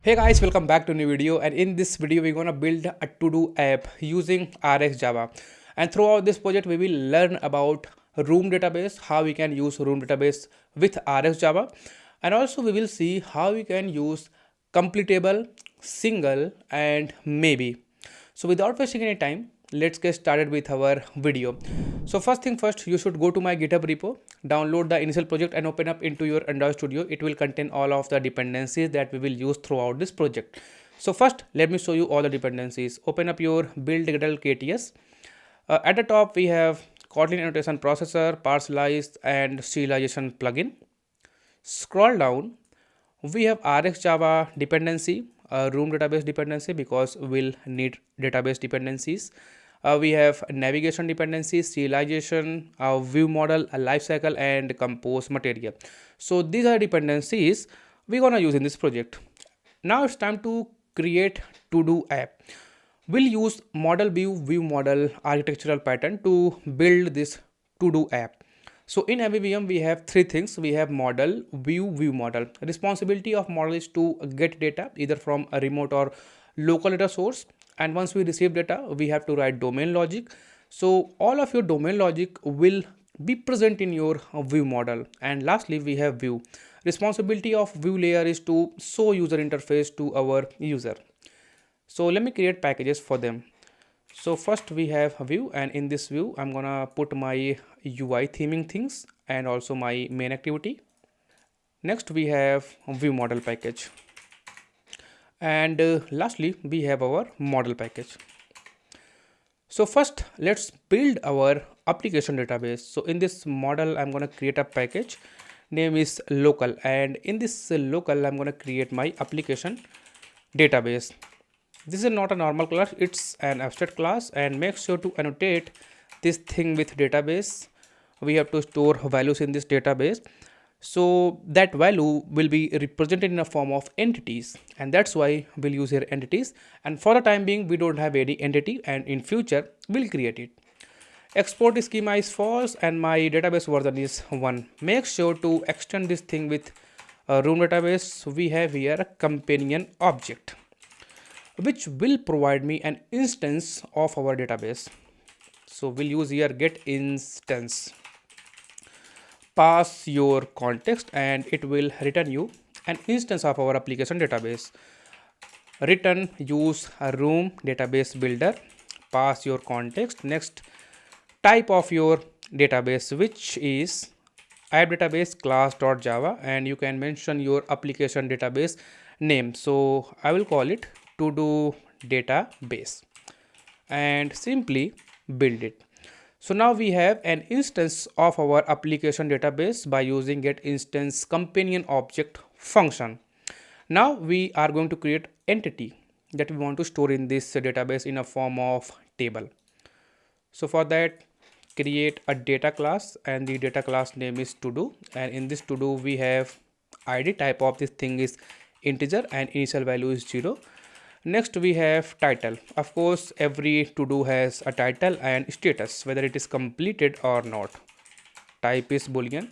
Hey guys, welcome back to a new video, and in this video we're gonna build a to-do app using RxJava. And throughout this project we will learn about room database, how we can use room database with RxJava, and also we will see how we can use completable, single, and maybe. So without wasting any time, let's get started with our video. So first thing first, you should go to my GitHub repo, download the initial project and open up into your Android Studio. It will contain all of the dependencies that we will use throughout this project. So first, let me show you all the dependencies. Open up your build Gradle KTS. At the top, we have Kotlin annotation processor, parcelize and serialization plugin. Scroll down, we have RxJava dependency, room database dependency because we'll need database dependencies. We have navigation dependencies, serialization, ViewModel, lifecycle, and compose material. So these are dependencies we're gonna use in this project. Now it's time to create to-do app. We'll use model view model architectural pattern to build this to-do app. So in MVVM we have three things. We have model, view model. Responsibility of model is to get data either from a remote or local data source, and once we receive data we have to write domain logic. So all of your domain logic will be present in your view model. And lastly we have view. Responsibility of view layer is to show user interface to our user. So let me create packages for them. So first we have a view, and in this view I'm gonna put my UI theming things and also my main activity. Next we have a view model package, and lastly we have our model package. So first let's build our application database. So in this model I'm going to create a package, name is local, and in this local I'm going to create my application database. This is not a normal class, it's an abstract class, and make sure to annotate this thing with database. We have to store values in this database, so that value will be represented in a form of entities, and that's why we'll use here entities. And for the time being we don't have any entity, and in future we'll create it. Export schema is false and my database version is 1. Make sure to extend this thing with room database. We have here a companion object which will provide me an instance of our database. So we'll use here get instance. Pass your context and it will return you an instance of our application database. Return use a room database builder. Pass your context. Next, type of your database, which is app database class.java, and you can mention your application database name. So I will call it todo database and simply build it. So now we have an instance of our application database by using get instance companion object function. Now we are going to create entity that we want to store in this database in a form of table. So for that, create a data class, and the data class name is todo, and in this todo we have id. Type of this thing is integer and initial value is 0. Next we have title. Of course every to-do has a title, and status, whether it is completed or not. Type is boolean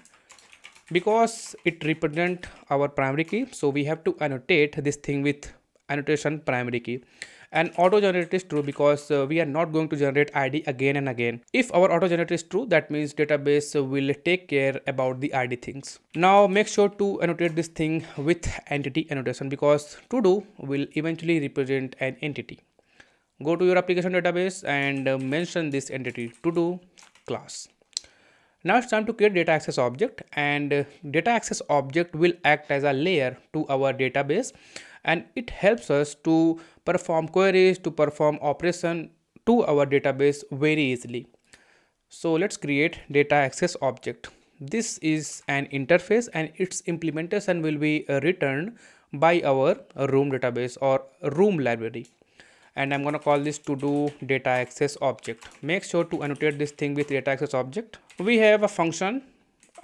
because it represents our primary key, so we have to annotate this thing with annotation primary key. And auto generate is true because we are not going to generate id again and again. If our auto generate is true, that means database will take care about the id things. Now make sure to annotate this thing with entity annotation because to-do will eventually represent an entity. Go to your application database and mention this entity to-do class. Now it's time to create data access object, and data access object will act as a layer to our database, and it helps us to perform queries, to perform operation to our database very easily. So let's create data access object. This is an interface and its implementation will be returned by our room database or room library, and I'm going to call this to do data access object. Make sure to annotate this thing with data access object. We have a function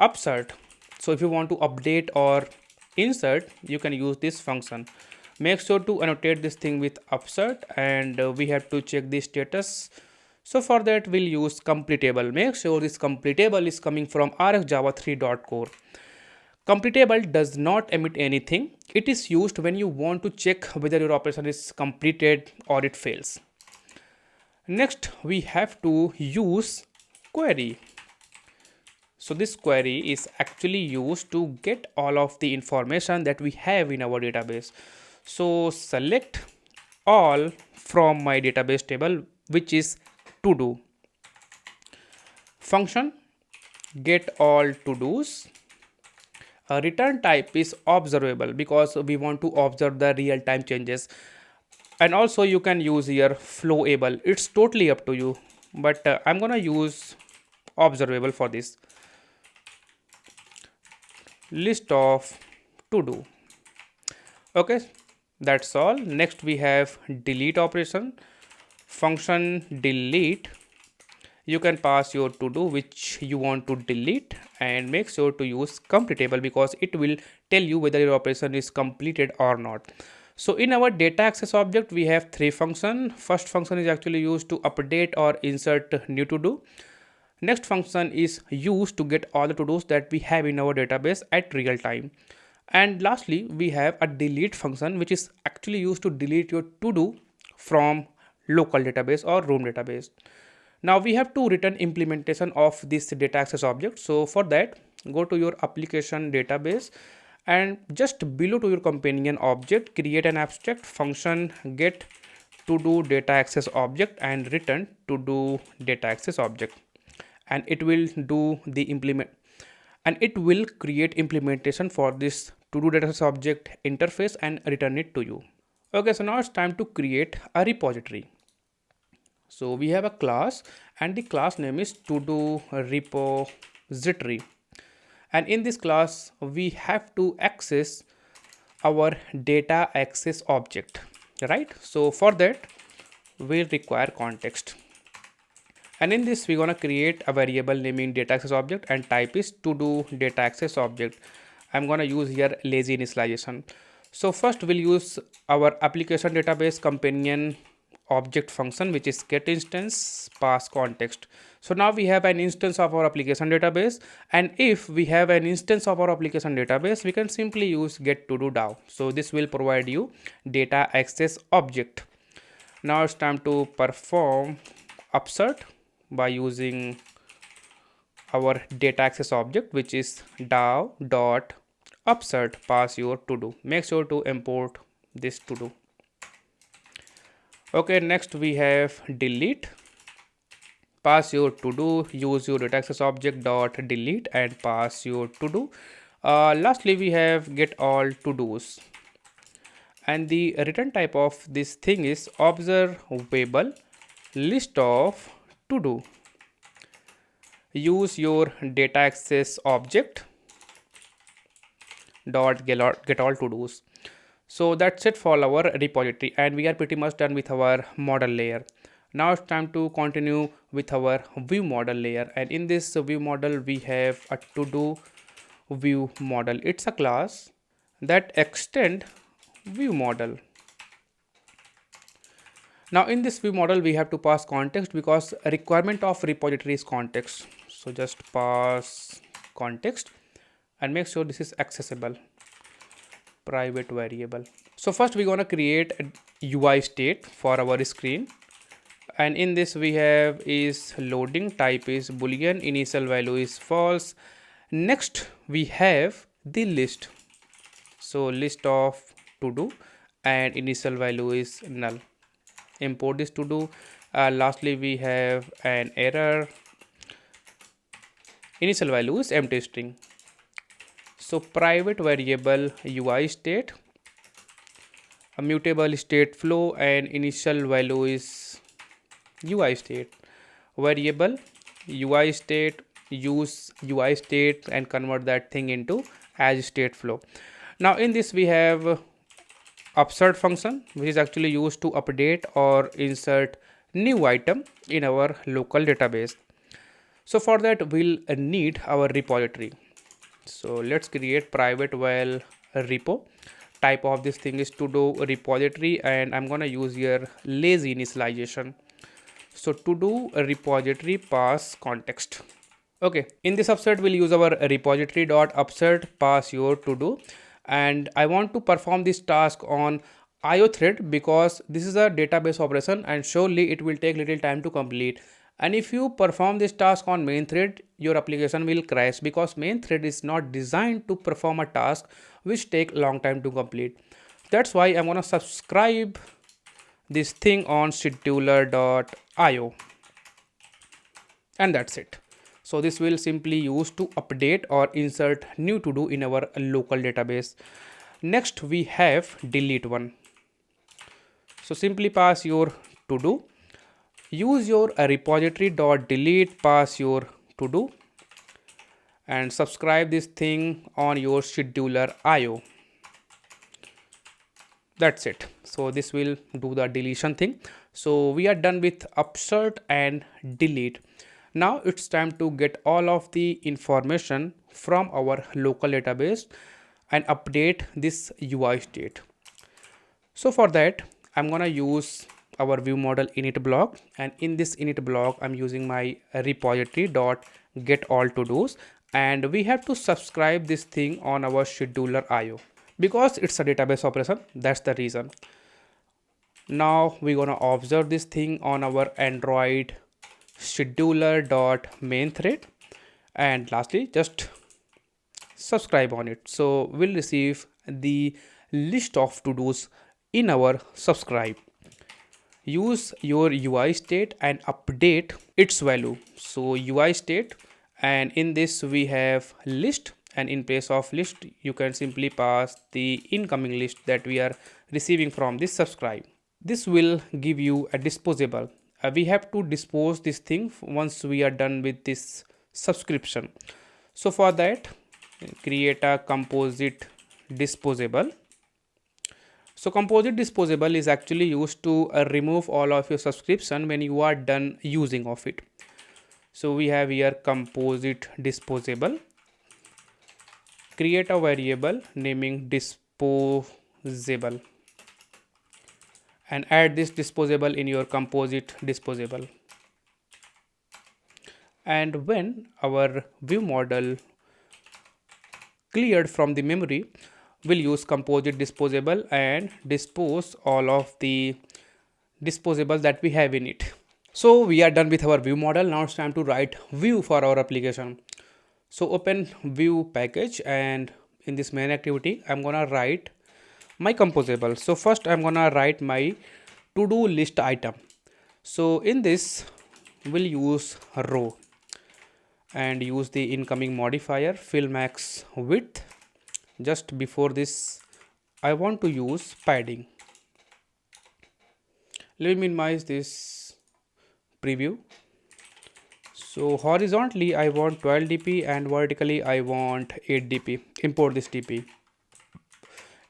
upsert, so if you want to update or insert, you can use this function. Make sure to annotate this thing with upsert, and we have to check the status. So for that we'll use completable. Make sure this completable is coming from RxJava 3.core. Completable does not emit anything. It is used when you want to check whether your operation is completed or it fails. Next, we have to use query. So this query is actually used to get all of the information that we have in our database. So select all from my database table, which is to do. Function get all to dos. Return type is observable because we want to observe the real-time changes, and also you can use here flowable. It's totally up to you, but I'm gonna use observable for this. List of to do. Okay, that's all. Next we have delete operation. Function delete. You can pass your to do which you want to delete, and make sure to use completable because it will tell you whether your operation is completed or not. So in our data access object we have three functions. First function is actually used to update or insert new to do. Next function is used to get all the to dos that we have in our database at real time. And lastly we have a delete function which is actually used to delete your to do from local database or room database. Now we have to return implementation of this data access object. So for that, go to your application database and just below to your companion object, create an abstract function get to do data access object and return to do data access object, and it will do the implement, and it will create implementation for this to do data access object interface and return it to you. Okay, so now it's time to create a repository. So we have a class and the class name is todo repository, and in this class we have to access our data access object, right? So for that we require context, and in this we're gonna create a variable naming data access object and type is to do data access object. I'm gonna use here lazy initialization. So first we'll use our application database companion object function which is get instance pass context. So now we have an instance of our application database, and if we have an instance of our application database we can simply use get to do DAO. So this will provide you data access object. Now it's time to perform upsert by using our data access object which is DAO dot upsert pass your to do. Make sure to import this to do. Okay, next we have delete, pass your to do, use your data access object dot delete and pass your to do. Lastly we have get all to dos, and the return type of this thing is observable list of to do. Use your data access object dot get all to dos. So that's it for our repository, and we are pretty much done with our model layer. Now it's time to continue with our view model layer, and in this view model we have a to do view model. It's a class that extend view model. Now in this view model we have to pass context because a requirement of repository is context. So just pass context and make sure this is accessible. Private variable. So first we're gonna create a UI state for our screen, and in this we have is loading, type is boolean, initial value is false. Next we have the list. So list of to do and initial value is null. Import this to do. Lastly we have an error. Initial value is empty string. So private variable UI state, a mutable state flow, and initial value is UI state. Variable UI state, use UI state and convert that thing into as state flow. Now in this we have upsert function which is actually used to update or insert new item in our local database. So for that we'll need our repository. So let's create private val repo. Type of this thing is to do repository, and I'm gonna use here lazy initialization. So to do a repository pass context. Okay, in this upsert we'll use our repository.upsert pass your to do, and I want to perform this task on IO thread because this is a database operation and surely it will take little time to complete. And if you perform this task on main thread, your application will crash because main thread is not designed to perform a task which take long time to complete. That's why I'm gonna subscribe this thing on scheduler.io, and that's it. So this will simply use to update or insert new to do in our local database. Next we have delete one. So simply pass your to do, use your repository.delete pass your to do, and subscribe this thing on your scheduler IO. That's it. So this will do the deletion thing. So we are done with upsert and delete. Now it's time to get all of the information from our local database and update this UI state. So for that, I'm gonna use our ViewModel init block, and in this init block I'm using my repository dot get all to dos, and we have to subscribe this thing on our scheduler IO because it's a database operation. That's the reason. Now we're gonna observe this thing on our Android scheduler dot main thread, and lastly just subscribe on it. So we'll receive the list of to dos in our subscribe. Use your UI state and update its value. So UI state, and in this we have list, and in place of list you can simply pass the incoming list that we are receiving from this subscribe. This will give you a disposable. We have to dispose this thing once we are done with this subscription. So for that, create a composite disposable. So composite disposable is actually used to remove all of your subscription when you are done using of it. So we have here composite disposable. Create a variable naming disposable and add this disposable in your composite disposable. And when our ViewModel cleared from the memory, we'll use composite disposable and dispose all of the disposables that we have in it. So we are done with our ViewModel. Now it's time to write view for our application. So open view package, and in this main activity I'm gonna write my composable. So first I'm gonna write my to do list item. So in this we'll use row and use the incoming modifier fill max width. Just before this I want to use padding. Let me minimize this preview. So horizontally I want 12 dp and vertically I want 8 dp. Import this dp.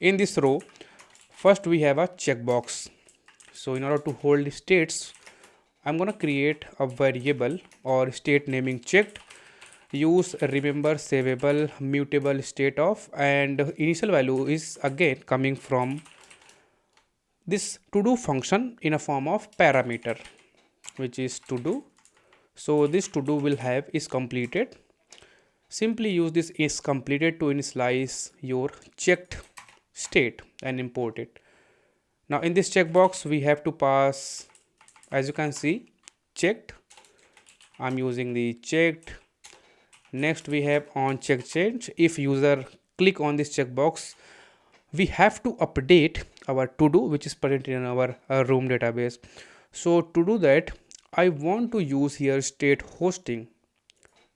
In this row, first we have a checkbox. So in order to hold the states, I'm gonna create a variable or state naming checked. Use remember savable mutable state of, and initial value is again coming from this to do function in a form of parameter, which is to do. So this to do will have is completed. Simply use this is completed to initialize your checked state and import it. Now in this checkbox we have to pass, as you can see, checked. I'm using the checked. Next we have on check change. If user click on this checkbox, we have to update our to do which is present in our room database. So to do that, I want to use here state hosting.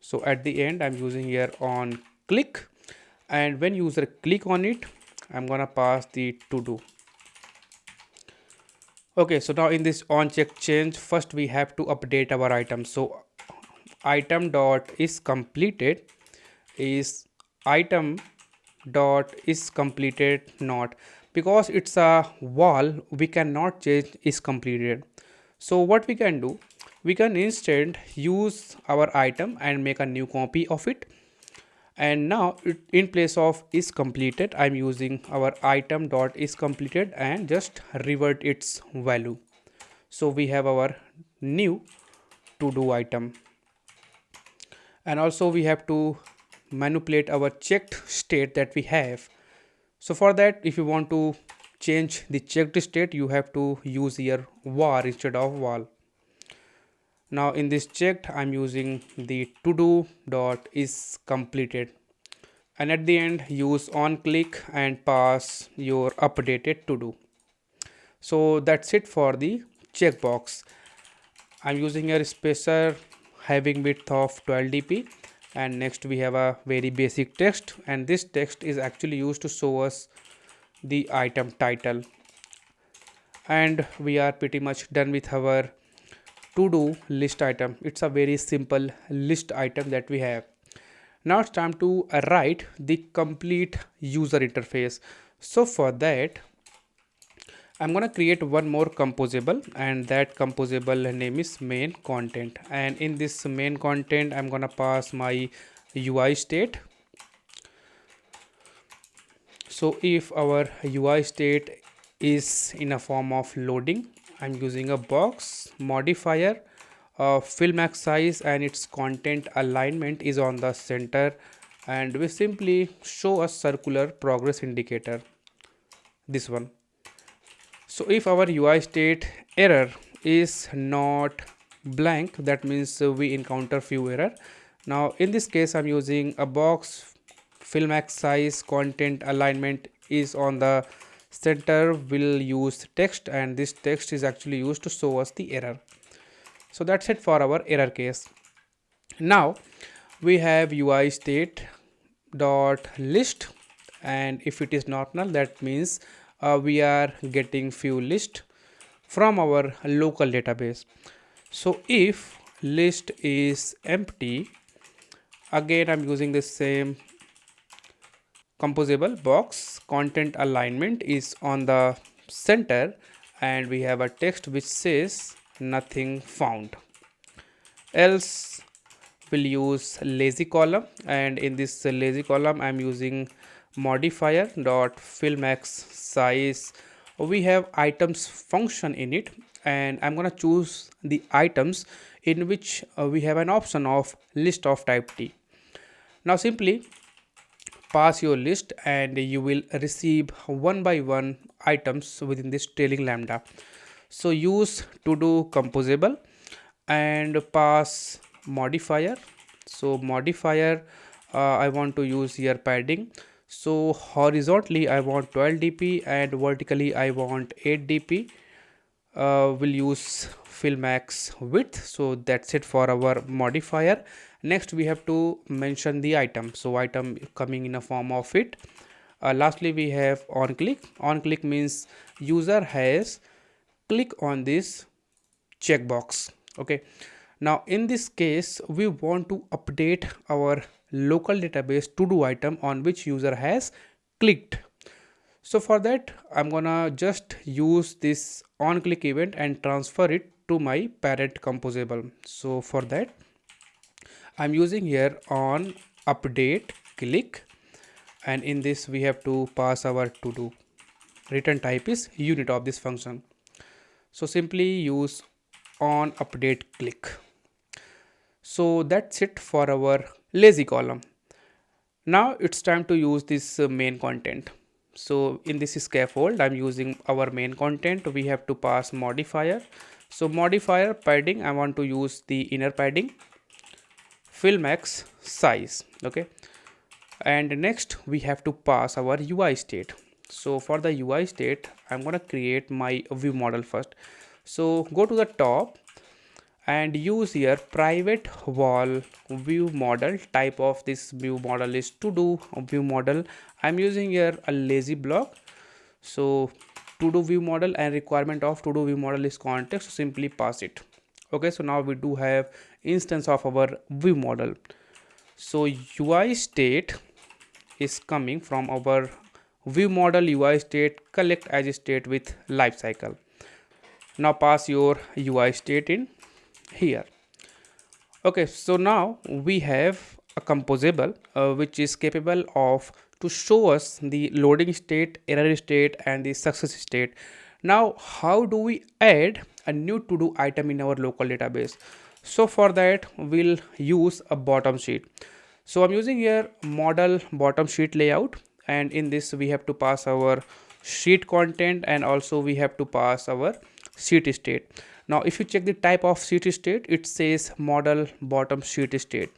So at the end I'm using here on click, and when user click on it, I'm gonna pass the to do. Okay, so now in this on check change, first we have to update our item. So item dot is completed is item dot is completed not, because it's a wall we cannot change is completed. So what we can do, we can instead use our item and make a new copy of it, and now in place of is completed I'm using our item dot is completed and just revert its value. So we have our new to do item, and also we have to manipulate our checked state that we have. So for that, if you want to change the checked state, you have to use here var instead of val. Now in this checked, I'm using the to do dot is completed, and at the end use on click and pass your updated to do. So that's it for the checkbox. I'm using a spacer having width of 12 dp, and next we have a very basic text, and this text is actually used to show us the item title. And we are pretty much done with our to do list item. It's a very simple list item that we have. Now it's time to write the complete user interface. So for that, I'm gonna create one more composable, and that composable name is main content, and in this main content I'm gonna pass my UI state. So if our UI state is in a form of loading, I'm using a box modifier, fill max size, and its content alignment is on the center, and we simply show a circular progress indicator, this one. So if our UI state error is not blank, that means we encounter few error. Now in this case I'm using a box, fill max size, content alignment is on the center, will use text, and this text is actually used to show us the error. So that's it for our error case. Now we have UI state dot list, and if it is not null, that means we are getting few list from our local database. So if list is empty, again I'm using the same composable box, content alignment is on the center, and we have a text which says nothing found. Else we'll use lazy column, and in this lazy column I'm using modifier dot fill max size. We have items function in it, and I'm gonna choose the items in which we have an option of list of type T. Now simply pass your list, and you will receive one by one items within this trailing lambda. So use to do composable and pass modifier. So modifier, I want to use here padding. So horizontally I want 12 dp and vertically I want 8 dp. We'll use fill max width. So that's it for our modifier. Next we have to mention the item. So item coming in a form of it. Lastly we have on click. On click means user has click on this checkbox. Okay, now in this case we want to update our local database to do item on which user has clicked. So for that I'm gonna just use this on click event and transfer it to my parent composable. So for that I'm using here on update click, and in this we have to pass our to do. Return type is unit of this function. So simply use on update click. So that's it for our lazy column. Now it's time to use this main content. So in this scaffold I'm using our main content. We have to pass modifier. So modifier padding, I want to use the inner padding, fill max size. Okay, and next we have to pass our UI state. So for the UI state I'm gonna create my view model first. So go to the top and use here private wall view model. Type of this view model is to do view model. I'm using here a lazy block. So to do view model, and requirement of to do view model is context, so simply pass it. Okay, so now we do have instance of our view model. So UI state is coming from our view model UI state collect as a state with lifecycle. Now pass your UI state in here. Okay, so now we have a composable which is capable of to show us the loading state, error state, and the success state. Now how do we add a new to do item in our local database? So for that we'll use a bottom sheet. So I'm using here model bottom sheet layout, and in this we have to pass our sheet content and also we have to pass our sheet state. Now if you check the type of sheet state, it says model bottom sheet state.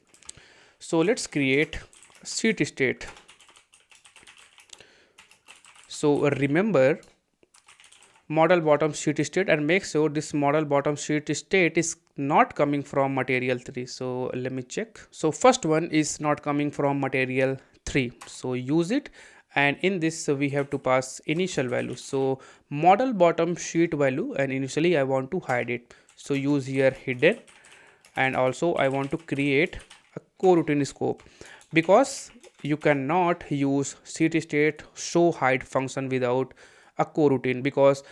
So let's create sheet state. So remember model bottom sheet state and make sure this model bottom sheet state is not coming from material 3. So let me check. So first one is not coming from material 3, so use it, and in this we have to pass initial value. So model bottom sheet value, and initially I want to hide it, so use here hidden. And also I want to create a coroutine scope, because you cannot use sheet state show hide function without a coroutine, because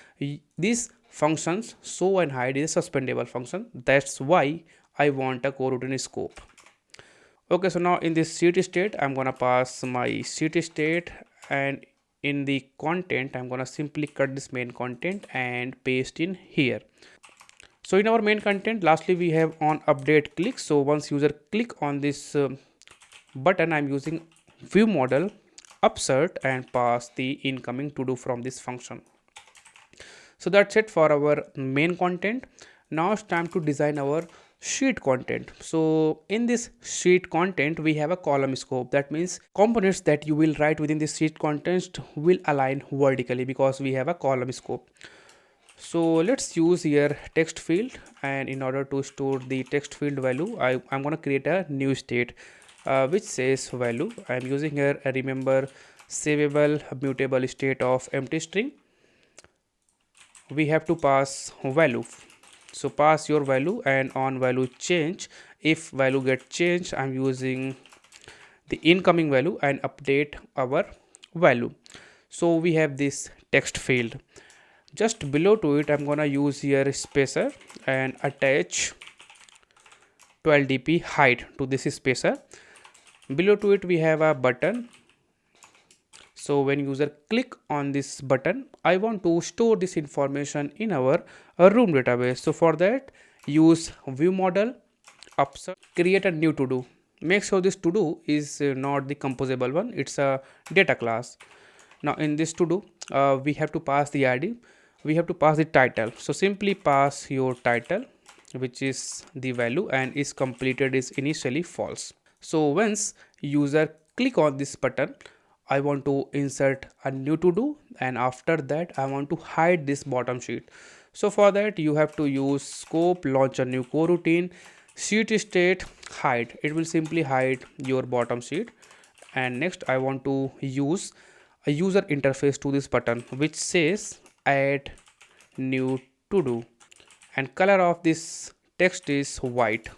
these functions show and hide is a suspendable function. That's why I want a coroutine scope. Okay, so now in this sheet state I'm gonna pass my sheet state, and in the content I'm gonna simply cut this main content and paste in here. So in our main content, lastly we have on update click. So once user click on this button, I'm using ViewModel upsert and pass the incoming to do from this function. So that's it for our main content. Now it's time to design our sheet content. So in this sheet content we have a column scope. That means components that you will write within this sheet content will align vertically because we have a column scope. So let's use here text field, and in order to store the text field value, I'm going to create a new state which says value. I'm using here remember savable mutable state of empty string. We have to pass value. So pass your value, and on value change, if value get changed, I'm using the incoming value and update our value. So we have this text field. Just below to it I'm gonna use here spacer and attach 12 dp height to this spacer. Below to it we have a button. So when user click on this button, I want to store this information in our room database. So for that use ViewModel upsert, create a new to do. Make sure this to do is not the composable one, it's a data class. Now in this to do we have to pass the id, we have to pass the title. So simply pass your title, which is the value, and is completed is initially false. So once user click on this button, I want to insert a new to do, and after that I want to hide this bottom sheet. So for that you have to use scope, launch a new coroutine, sheet state hide. It will simply hide your bottom sheet. And next I want to use a user interface to this button which says add new to do, and color of this text is white.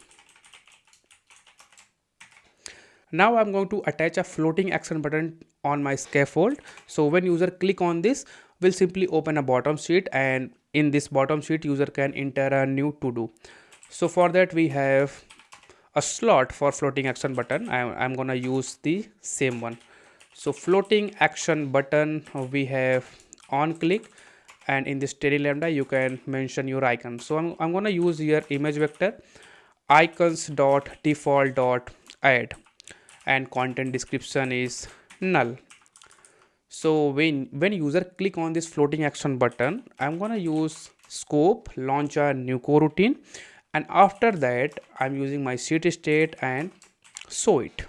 Now I'm going to attach a floating action button on my scaffold. So when user click on this, will simply open a bottom sheet, and in this bottom sheet user can enter a new to do. So for that we have a slot for floating action button. I'm gonna use the same one. So floating action button we have on click, and in this teddy lambda you can mention your icon. So I'm gonna use here image vector icons dot default dot add, and content description is null. So when user click on this floating action button, I'm gonna use scope, launch a new coroutine, and after that I'm using my sheet state and show it.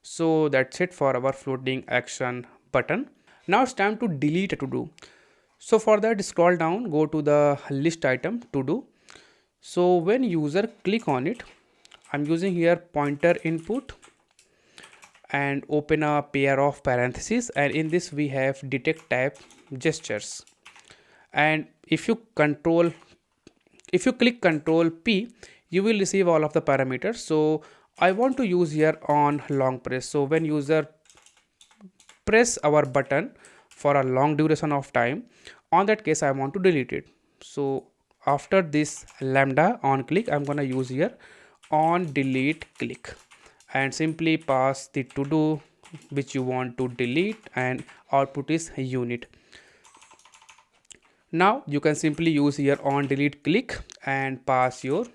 So that's it for our floating action button. Now it's time to delete a to do. So for that scroll down, go to the list item to do. So when user click on it, I'm using here pointer input and open a pair of parentheses, and in this we have detect type gestures. And if you click Control P, you will receive all of the parameters. So I want to use here on long press. So when user press our button for a long duration of time, on that case I want to delete it. So after this lambda on click, I'm gonna use here on delete click, and simply pass the to do which you want to delete, and output is unit. Now you can simply use here on delete click and pass your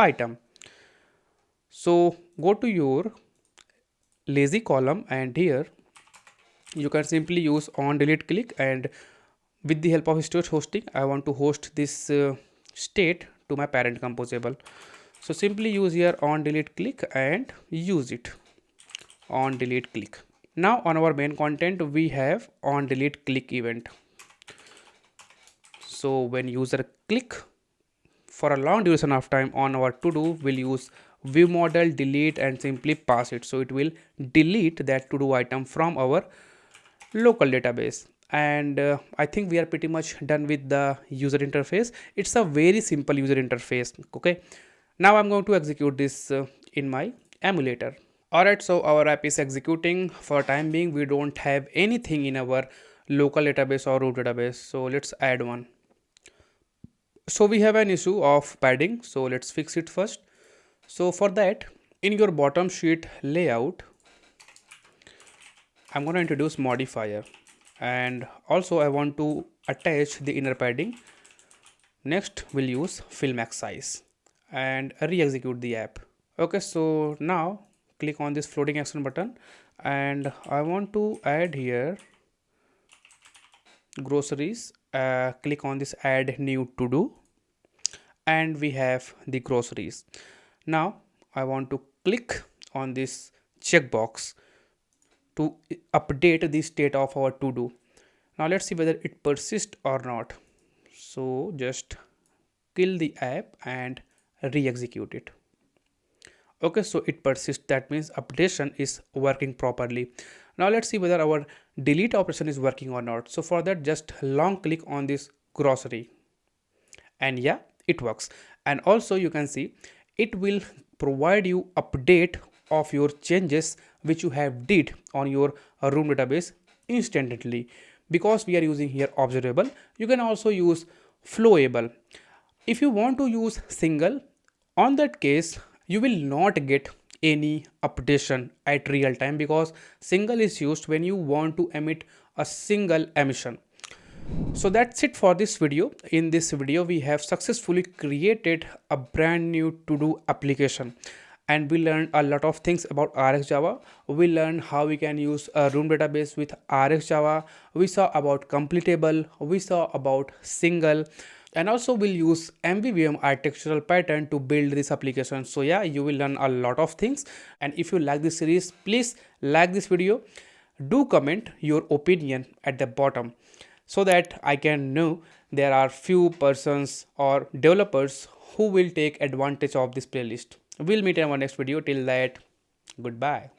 item. So go to your lazy column, and here you can simply use on delete click, and with the help of storage hosting I want to host this state to my parent composable. So simply use here on delete click and use it on delete click. Now on our main content we have on delete click event. So when user click for a long duration of time on our to do, we'll use ViewModel delete and simply pass it. So it will delete that to do item from our local database. And I think we are pretty much done with the user interface. It's a very simple user interface. Okay, now I'm going to execute this in my emulator. Alright, so our app is executing. For time being we don't have anything in our local database or root database, so let's add one. So we have an issue of padding, so let's fix it first. So for that, in your bottom sheet layout I'm going to introduce modifier, and also I want to attach the inner padding. Next we'll use fill max size and re-execute the app. Okay, so now click on this floating action button, and I want to add here groceries. Click on this add new to do, and we have the groceries. Now I want to click on this checkbox to update the state of our to do. Now let's see whether it persists or not. So just kill the app and re-execute it. Okay, so it persists, that means updation is working properly. Now let's see whether our delete operation is working or not. So for that, just long click on this grocery, and yeah, it works. And also you can see it will provide you update of your changes which you have did on your room database instantly, because we are using here observable. You can also use flowable. If you want to use single, on that case you will not get any updation at real time, because single is used when you want to emit a single emission. So that's it for this video. In this video we have successfully created a brand new to do application, and we learned a lot of things about RxJava. We learned how we can use a room database with RxJava. We saw about Completable. We saw about single, and also we'll use MVVM architectural pattern to build this application. So yeah, you will learn a lot of things. And if you like this series, please like this video. Do comment your opinion at the bottom, so that I can know there are few persons or developers who will take advantage of this playlist. We'll meet in our next video. Till that, goodbye.